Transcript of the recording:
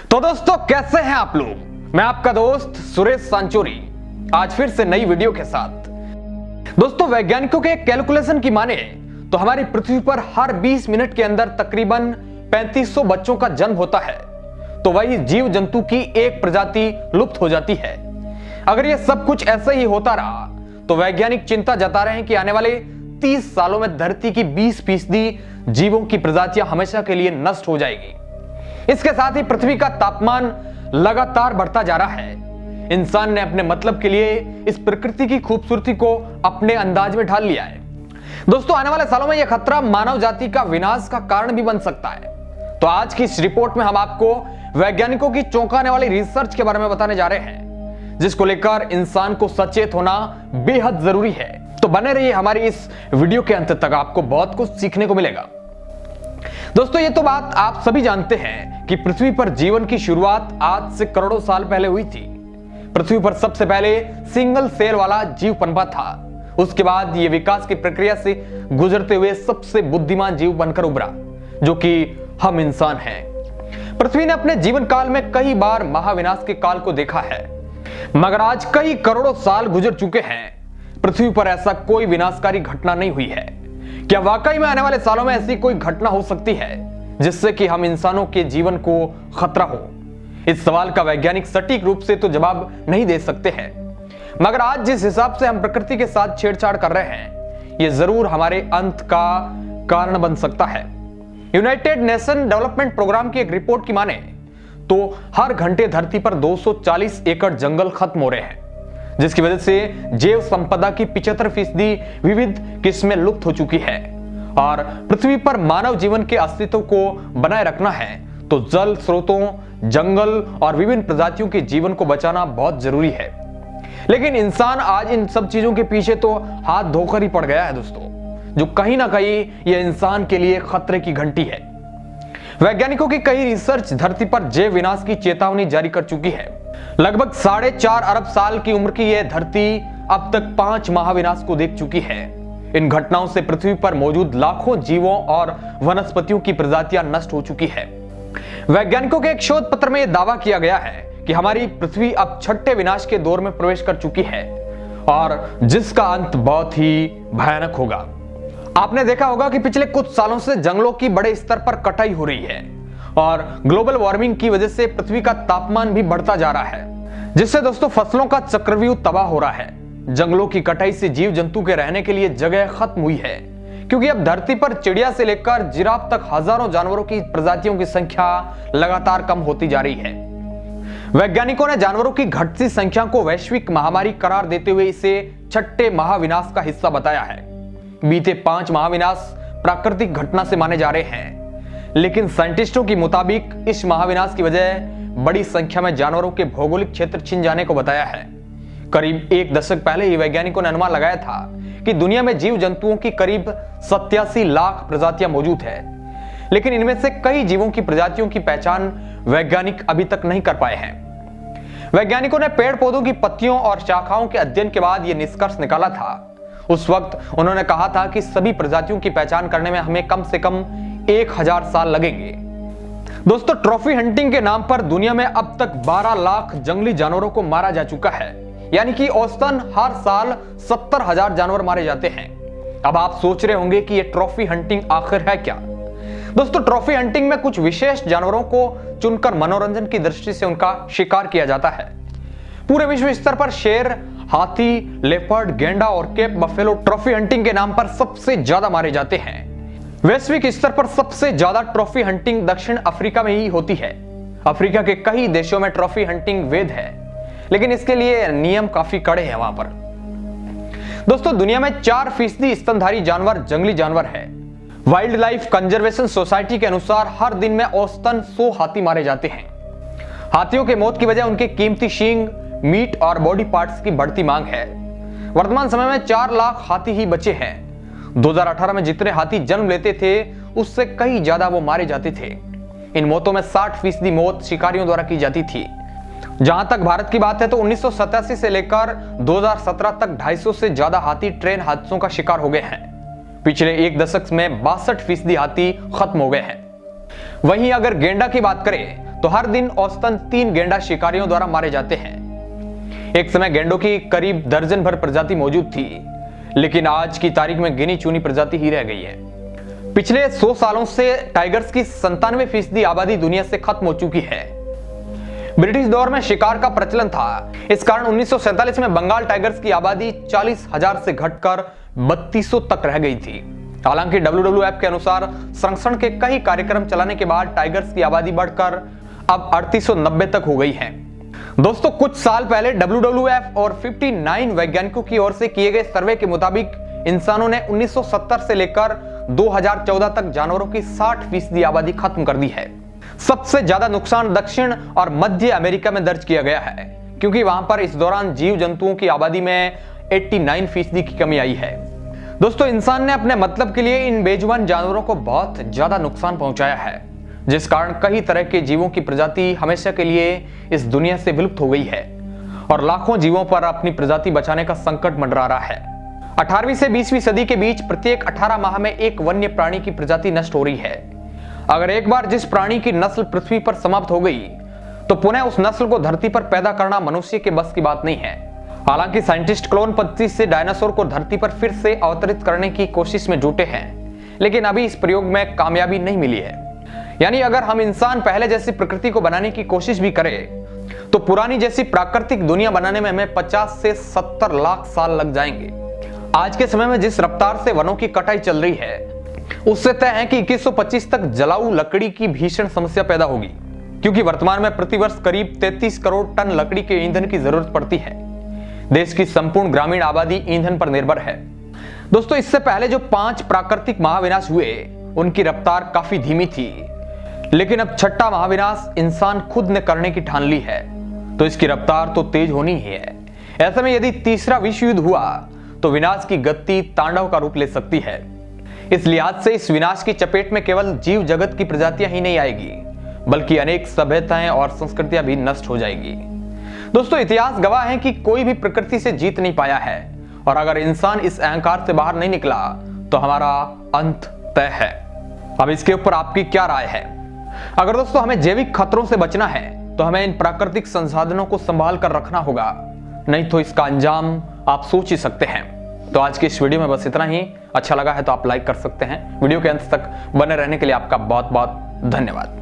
तो दोस्तों कैसे हैं आप लोग। मैं आपका दोस्त सुरेश सांचोरी आज फिर से नई वीडियो के साथ। दोस्तों वैज्ञानिकों के कैलकुलेशन की माने तो हमारी पृथ्वी पर हर 20 मिनट के अंदर तकरीबन 3500 बच्चों का जन्म होता है। तो वही जीव जंतु की एक प्रजाति लुप्त हो जाती है। अगर यह सब कुछ ऐसे ही होता रहा तो वैज्ञानिक चिंता जता रहे हैं कि आने वाले 30 सालों में धरती की 20% जीवों की प्रजातियां हमेशा के लिए नष्ट हो जाएगी। इसके साथ ही पृथ्वी का तापमान लगातार बढ़ता जा रहा है। इंसान ने अपने मतलब के लिए इस प्रकृति की खूबसूरती को अपने अंदाज में ढाल लिया है। दोस्तों आने वाले सालों में यह खतरा मानव जाति का विनाश का कारण भी बन सकता है। तो आज की इस रिपोर्ट में हम आपको वैज्ञानिकों की चौंकाने वाली रिसर्च के बारे में बताने जा रहे हैं, जिसको लेकर इंसान को सचेत होना बेहद जरूरी है। तो बने रहिए हमारी इस वीडियो के अंत तक, आपको बहुत कुछ सीखने को मिलेगा। दोस्तों ये तो बात आप सभी जानते हैं कि पृथ्वी पर जीवन की शुरुआत आज से करोड़ों साल पहले हुई थी। पृथ्वी पर सबसे पहले सिंगल सेल वाला जीव पनपा था। उसके बाद यह विकास की प्रक्रिया से गुजरते हुए सबसे बुद्धिमान जीव बनकर उभरा, जो कि हम इंसान हैं। पृथ्वी ने अपने जीवन काल में कई बार महाविनाश के काल को देखा है, मगर आज कई करोड़ों साल गुजर चुके हैं, पृथ्वी पर ऐसा कोई विनाशकारी घटना नहीं हुई है। क्या वाकई में आने वाले सालों में ऐसी कोई घटना हो सकती है जिससे कि हम इंसानों के जीवन को खतरा हो? इस सवाल का वैज्ञानिक सटीक रूप से तो जवाब नहीं दे सकते हैं, मगर आज जिस हिसाब से हम प्रकृति के साथ छेड़छाड़ कर रहे हैं, यह जरूर हमारे अंत का कारण बन सकता है। यूनाइटेड नेशन डेवलपमेंट प्रोग्राम की एक रिपोर्ट की माने तो हर घंटे धरती पर 240 एकड़ जंगल खत्म हो रहे हैं, जिसकी वजह से जैव संपदा की 75% विविध किस्में लुप्त हो चुकी है। और पृथ्वी पर मानव जीवन के अस्तित्व को बनाए रखना है तो जल स्रोतों, जंगल और विभिन्न प्रजातियों के जीवन को बचाना बहुत जरूरी है। लेकिन इंसान आज इन सब चीजों के पीछे तो हाथ धोकर ही पड़ गया है दोस्तों, जो कहीं ना कहीं यह इंसान के लिए खतरे की घंटी है। वैज्ञानिकों की कई रिसर्च धरती पर जैव विनाश की चेतावनी जारी कर चुकी है। लगभग 4.5 अरब साल की उम्र की यह धरती अब तक 5 महाविनाश को देख चुकी है। इन घटनाओं से पृथ्वी पर मौजूद लाखों जीवों और वनस्पतियों की प्रजातियां नष्ट हो चुकी है। वैज्ञानिकों के एक शोध पत्र में यह दावा किया गया है कि हमारी पृथ्वी अब छठे विनाश के दौर में प्रवेश कर चुकी है, और जिसका अंत बहुत ही भयानक होगा। आपने देखा होगा कि पिछले कुछ सालों से जंगलों की बड़े स्तर पर कटाई हो रही है, और ग्लोबल वार्मिंग की वजह से पृथ्वी का तापमान भी बढ़ता जा रहा है, जिससे दोस्तों फसलों का चक्रव्यूह तबाह हो रहा है। जंगलों की कटाई से जीव जंतु के रहने के लिए जगह खत्म हुई है, क्योंकि अब धरती पर चिड़िया से लेकर जिराफ तक हजारों जानवरों की प्रजातियों की संख्या लगातार कम होती जा रही है। वैज्ञानिकों ने जानवरों की घटती संख्या को वैश्विक महामारी करार देते हुए इसे छठे महाविनाश का हिस्सा बताया है। बीते 5 महाविनाश प्राकृतिक घटना से माने जा रहे हैं, लेकिन साइंटिस्टों के मुताबिक इस महाविनाश की वजह बड़ी संख्या में जानवरों के भौगोलिक क्षेत्र छिन जाने को बताया है। करीब 1 दशक पहले ही वैज्ञानिकों ने अनुमान लगाया था कि दुनिया में जीव जंतुओं की करीब 87 लाख प्रजातियां मौजूद है, लेकिन इनमें से कई जीवों की प्रजातियों की पहचान वैज्ञानिक अभी तक नहीं कर पाए हैं। वैज्ञानिकों ने पेड़ पौधों की पत्तियों और शाखाओं के अध्ययन के बाद यह निष्कर्ष निकाला था। उस वक्त उन्होंने कहा था कि सभी प्रजातियों की पहचान करने में हमें कम से कम 1000 साल लगेंगे। दोस्तों ट्रॉफी हंटिंग के नाम पर दुनिया में अब तक 12 लाख जंगली जानवरों को मारा जा चुका है, यानी कि औसतन हर साल 70,000 जानवर मारे जाते हैं। अब आप सोच रहे होंगे कि यह ट्रॉफी हंटिंग आखिर है क्या? दोस्तों ट्रॉफी हंटिंग में कुछ विशेष जानवरों को चुनकर मनोरंजन की दृष्टि से उनका शिकार किया जाता है। पूरे विश्व स्तर पर शेर, हाथी, लेपर्ड, गेंडा और केप बफेलो ट्रॉफी हंटिंग के नाम पर सबसे ज्यादा मारे जाते हैं। वैश्विक स्तर पर सबसे ज्यादा ट्रॉफी हंटिंग दक्षिण अफ्रीका में ही होती है। अफ्रीका के कई देशों में ट्रॉफी हंटिंग वैध है, लेकिन इसके लिए नियम काफी कड़े हैं वहां पर। दोस्तों दुनिया में 4% स्तनधारी जानवर जंगली जानवर है। वाइल्ड लाइफ कंजर्वेशन सोसाइटी के अनुसार हर दिन में औसतन 100 हाथी मारे जाते हैं। हाथियों के मौत की वजह उनके कीमती शींग, मीट और बॉडी पार्ट्स की बढ़ती मांग है। वर्तमान समय में 4 लाख हाथी ही बचे हैं। 2018 में जितने हाथी जन्म लेते थे उससे कई ज्यादा वो मारे जाते थे। इन मौतों में 60% मौत शिकारियों द्वारा की जाती थी। जहां तक भारत की बात है तो 1987 से लेकर 2017 तक 250 से ज्यादा हाथी ट्रेन हादसों का शिकार हो गए हैं। पिछले 1 दशक में 62% हाथी खत्म हो गए हैं। वहीं अगर गेंडा की बात करें तो हर दिन औसतन 3 गैंडा शिकारियों द्वारा मारे जाते हैं। एक समय गैंडों की करीब दर्जन भर प्रजाति मौजूद थी, लेकिन आज की तारीख में गिनी चुनी प्रजाति ही रह गई है। पिछले 100 सालों से टाइगर्स की 97% आबादी दुनिया से खत्म हो चुकी है। ब्रिटिश दौर में शिकार का प्रचलन था, इस कारण 1947 में बंगाल टाइगर्स की आबादी 40,000 से घटकर 3200 तक रह गई थी। हालांकि WWF के अनुसार संरक्षण के कई कार्यक्रम चलाने के बाद टाइगर्स की आबादी बढ़कर अब 3890 तक हो गई है। दोस्तों, कुछ साल पहले WWF और 59 वैज्ञानिकों की ओर से किए गए सर्वे के मुताबिक इंसानों ने 1970 से लेकर 2014 तक जानवरों की 60% आबादी खत्म कर दी है। सबसे ज्यादा नुकसान दक्षिण और मध्य अमेरिका में दर्ज किया गया है, क्योंकि वहां पर इस दौरान जीव जंतुओं की आबादी में 89% की कमी आई है। दोस्तों, इंसान ने अपने मतलब के लिए इन बेजुबान जानवरों को बहुत ज्यादा नुकसान पहुंचाया है, जिस कारण कई तरह के जीवों की प्रजाति हमेशा के लिए इस दुनिया से विलुप्त हो गई है और लाखों जीवों पर अपनी प्रजाति बचाने का संकट मंडरा रहा है। 18वीं से 20वीं सदी के बीच प्रत्येक 18 माह में एक वन्य प्राणी की प्रजाति नष्ट हो रही है। अगर एक बार जिस प्राणी की नस्ल पृथ्वी पर समाप्त हो गई, तो पुनः उस नस्ल को धरती पर पैदा करना मनुष्य के बस की बात नहीं है। हालांकि साइंटिस्ट क्लोन पद्धति से डायनासोर को धरती पर फिर से अवतरित करने की कोशिश में जुटे हैं, लेकिन अभी इस प्रयोग में कामयाबी नहीं मिली है। यानी अगर हम इंसान पहले जैसी प्रकृति को बनाने की कोशिश भी करें, तो पुरानी जैसी प्राकृतिक दुनिया बनाने में हमें 50 से 70 लाख साल लग जाएंगे। आज के समय में जिस रफ्तार से वनों की कटाई चल रही है, उससे तय है कि 2125 तक जलाऊ लकड़ी की भीषण समस्या पैदा होगी, क्योंकि वर्तमान में प्रतिवर्ष करीब 33 करोड़ टन लकड़ी के ईंधन की जरूरत पड़ती है। देश की संपूर्ण ग्रामीण आबादी ईंधन पर निर्भर है। दोस्तों, इससे पहले जो 5 प्राकृतिक महाविनाश हुए, उनकी रफ्तार काफी धीमी थी, लेकिन अब 6ठा महाविनाश इंसान खुद ने करने की ठान ली है, तो इसकी रफ्तार तो तेज होनी ही है। ऐसे में यदि तीसरा विश्व युद्ध हुआ, तो विनाश की गति तांडव का रूप ले सकती है। इस लिहाज से इस विनाश की चपेट में केवल जीव जगत की प्रजातियां ही नहीं आएगी, बल्कि अनेक सभ्यताएं और संस्कृतियां भी नष्ट हो जाएगी। दोस्तों, इतिहास गवाह है कि कोई भी प्रकृति से जीत नहीं पाया है, और अगर इंसान इस अहंकार से बाहर नहीं निकला, तो हमारा अंत तय है। अब इसके ऊपर आपकी क्या राय है? अगर दोस्तों हमें जैविक खतरों से बचना है, तो हमें इन प्राकृतिक संसाधनों को संभाल कर रखना होगा, नहीं तो इसका अंजाम आप सोच ही सकते हैं। तो आज के इस वीडियो में बस इतना ही। अच्छा लगा है तो आप लाइक कर सकते हैं। वीडियो के अंत तक बने रहने के लिए आपका बहुत बहुत धन्यवाद।